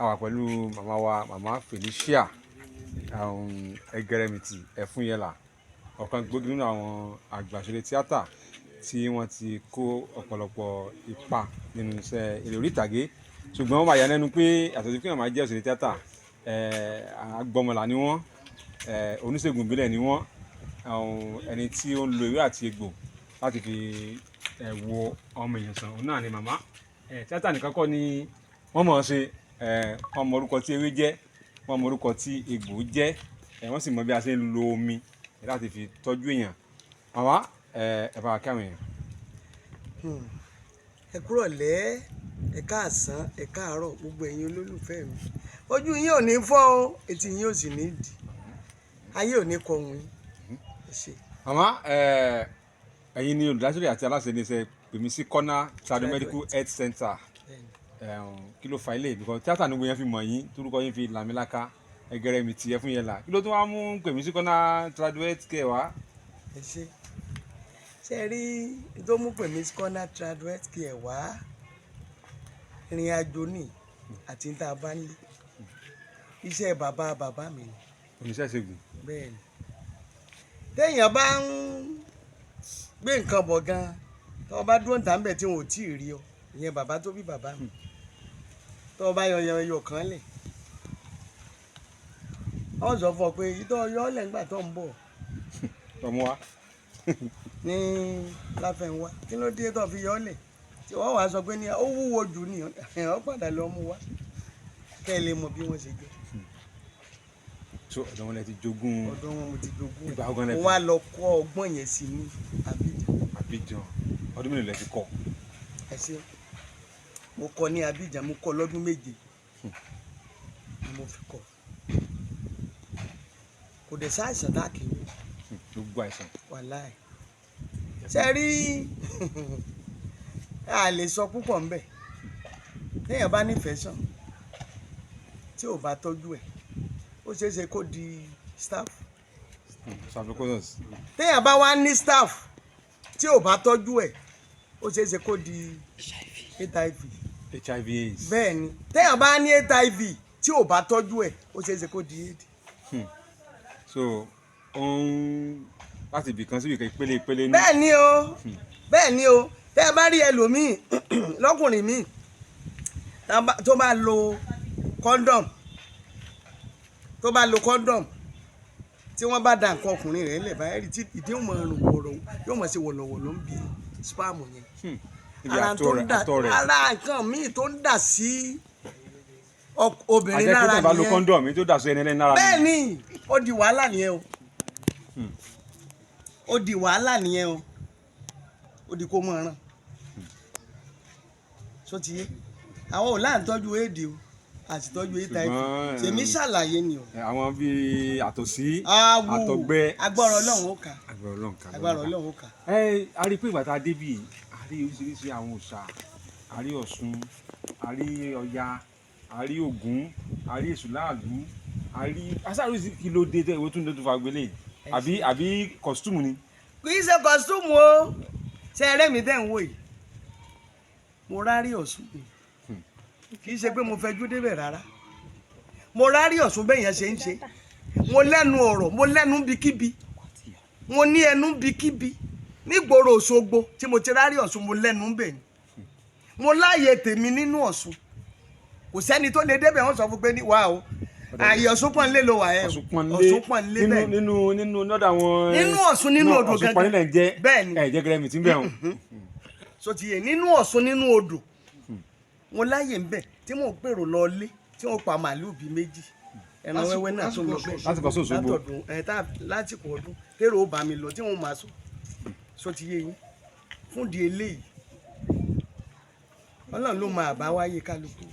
wà pẹ̀lú màmá wa màmá Felicia Ẹgẹrẹmìtì Ẹfúnyẹlà, ọ̀kan gbòógì nínú àwọn àgbà òṣèré tíátà tí wọ́n ti kó ọ̀pọ̀lọpọ̀ ipa nínú iṣẹ́ eré orí ìtàgé. Ṣùgbọ́n wọ́n máa yà lẹ́nu pé àtọ̀tí kí wọ́n máa jẹ́ òṣèré tíátà, agbọmọlà ni wọ́n, oníṣègùn ìbílẹ̀ ni wọ́n, ẹni tí ó ń lo ewé àti egbò láti fi wo ọmọ èèyàn sàn. Òun náà ni màmá. Tíátà nìkan kọ́ ni wọ́n mọ̀ ọ́n ṣe, wọ́n mọ orúkọ tí ewé jẹ́, wọ́n mọ orúkọ tí egbò jẹ́, wọ́n sì mọ bí a ṣe ń lo omi láti fi tọ́jú èèyàn. Màmá, ẹ bá wa kí àwọn èèyàn. Ẹ kúrọ̀lẹ́, ẹ káàsán, ẹ káàárọ̀ gbogbo ẹ̀yin olólùfẹ́ mi. Ojú yín ò ní fọ́ o, etí yín ò sì ní dì, ayé ò ní kọ̀hún yín. Màmá, ẹ̀yin ni olùdásílẹ̀ àti aláṣẹ iléeṣẹ́ Pèmísí Corner Tradomedical Health Center. Kí ló fa ilé? Because tíátà ní gbogbo yẹn fi mọ̀ yín, torúkọ yín fi làmìlaka, Ẹgẹrẹmìtì Ẹfúnyẹlà. Kí ló tún wá mú Pèmísí Corner Tradomedical Health Care wá? Ṣé rí tó mú Pèmísí Corner Tradomedical Care wá? Ìrìn àjò ni àti ní tá a bá ń lé. Iṣẹ́ bàbá mi ni. Oníṣẹ́ ìṣègùn. Bẹ́ẹ̀ni. Téèyàn bá ń gbé nǹkan bọ̀ gan-an, tó o bá dúró ń tà ń bẹ̀ tí wọn ò tí ì rí ọ, ìyẹn bàbá tó bí bàbá mi. Tó o bá yọ kan lẹ̀, wọ́n sọ fún ọ pé ìtọ́ yọ ọ́ lẹ̀ nígbà tó ń bọ̀. Ọmọ wa. Ní Láfẹnwá, kí ló dé tó fi yọ ọ́ lẹ̀? Tí wọ́n wàá sọ pé ní ó wúwo jù ní ọ̀ padà lọ mú wá. Kẹ́ ẹ lè mọ bí wọ́n ṣe jẹ́. So ọ̀dọ̀ wọn lẹ ti jogún. Ọ̀dọ̀ wọn mo ti jogún. Ìgbà ọgán lẹ mo wá lọ kọ́ ọgbọ́n yẹn sí ní Abidjan. Ọdún mélòó lẹ ti kọ́? Ẹ ṣé, mo kọ́ ní Abidjan, mo kọ́ lọ́dún 7 ni mo fi kọ́. Kò dẹ̀ sáìsàn dákìrì. Gbogbo àìsàn. Wàláì. Ṣé rí a lè sọ púpọ̀ ń bẹ̀. Téèyàn bá nífẹ̀ẹ́ sàn tí ò bá tọ́jú ẹ̀, ó ṣeé ṣe kó di staff. Téèyàn bá wá ní staff tí ò bá tọ́jú ẹ̀, ó ṣeé ṣe kó di HIV. Bẹ́ẹ̀ ni, téèyàn bá ní HIV tí ò bá tọ́jú ẹ̀, ó ṣeé ṣe kó di AIDS. So láti ibìkan sí ibìkan ìpele ní. Bẹ́ẹ̀ ni o, tẹ́ ẹ bá rí ẹlòmíì lọ́kùnrin míì tó bá lo condom, tí wọ́n bá da nǹkan ọkùnrin rẹ̀ lẹ̀ báyìí tí ìdí yóò mọ̀ ọ̀rùn wọ̀rọ̀ yóò mọ̀ sí wọ̀lọ̀wọ̀lọ̀ ń bi spam yẹn. Ara nǹkan míì tó ń dà sí obìnrin lára nìyẹn. Àjẹkùtà bá lo condom tó dà sí ẹni ẹlẹ́ni lára. Bẹ́ẹ̀ ni, ó di wàhálà nìyẹn o. Ó di wàhálà nìyẹn o. Ó di kó mọ̀ ọ̀ràn. Só ti yé? Àwọn ò láǹtọ́jú éèdì o àti tọ́jú HIV. Tèmi ṣàlàyé ni o. Àwọn bíi àtọ̀sí, àtọ̀gbẹ. Agbára Ọlọ́run ó kà. Agbára Ọlọ́run ó kà. A rí pé ìgbà tá a débì, a rí oríṣiríṣi àwọn òòṣà, a rí Ọ̀ṣun, a rí Ọya, a rí Ògún, a rí Èṣùláàlú, a rí aṣáájú kí ló dé tẹ ìwé tún lè tún fa gbélé àbí kọ̀stúmù ni. Kì í ṣe kọ̀stúmù o. Ṣé ẹrẹ́ mi tẹ̀ ń wò yìí? Mo rárí Ọ̀ṣun mi. Kì í ṣe pé mo fẹjú débẹ̀ rárá. Mo rárí Ọ̀ṣun bẹ́ẹ̀ yẹn ṣe ń ṣe. Mo lẹ́nu ọ̀rọ̀, mo lẹ́nu bíkíbi. Mo ní ẹnu bíkíbi. Nígboro Òṣogbo tí mo ti rárí Ọ̀ṣun, mo lẹ́nu bẹ́ẹ̀ ni. Mo láàyè tèmi nínú Ọ̀ṣun. Kò sẹ́ni tó lè débẹ̀ wọ́n sọ fún pé ní wà o. Àyè Ọ̀ṣun pọ́nlé ló wà ẹ́ o. Ọ̀ṣun pọ́nlé bẹ́ẹ̀. Nínú lọ́dọ̀ àwọn. Nínú Ọ̀ṣun nínú odò Ọ̀ṣun gẹ́gẹ́. pọ́nlé lẹ̀ ń jẹ́. Bẹ́ẹ̀ ni. Ẹgẹrẹmìtì ń bẹ̀ wọ́n. So ti yẹ nínú Ọ̀ṣun nínú odò. Mo láyè ń bẹ̀ tí mò ń pèrò lọ lé tí wọ́n pa màálùú bíi 2. Ẹran wẹ́wẹ́ náà tó lọ bẹ́ẹ̀. Láti kọ́ sóòsógbó. Lásìkò ọdún kérò ó bá mi lọ tí wọ́n máa sọ. So ti yé yín. Fún di eléyìí, Ọlọ́run ló máa bá wáyé kálukú.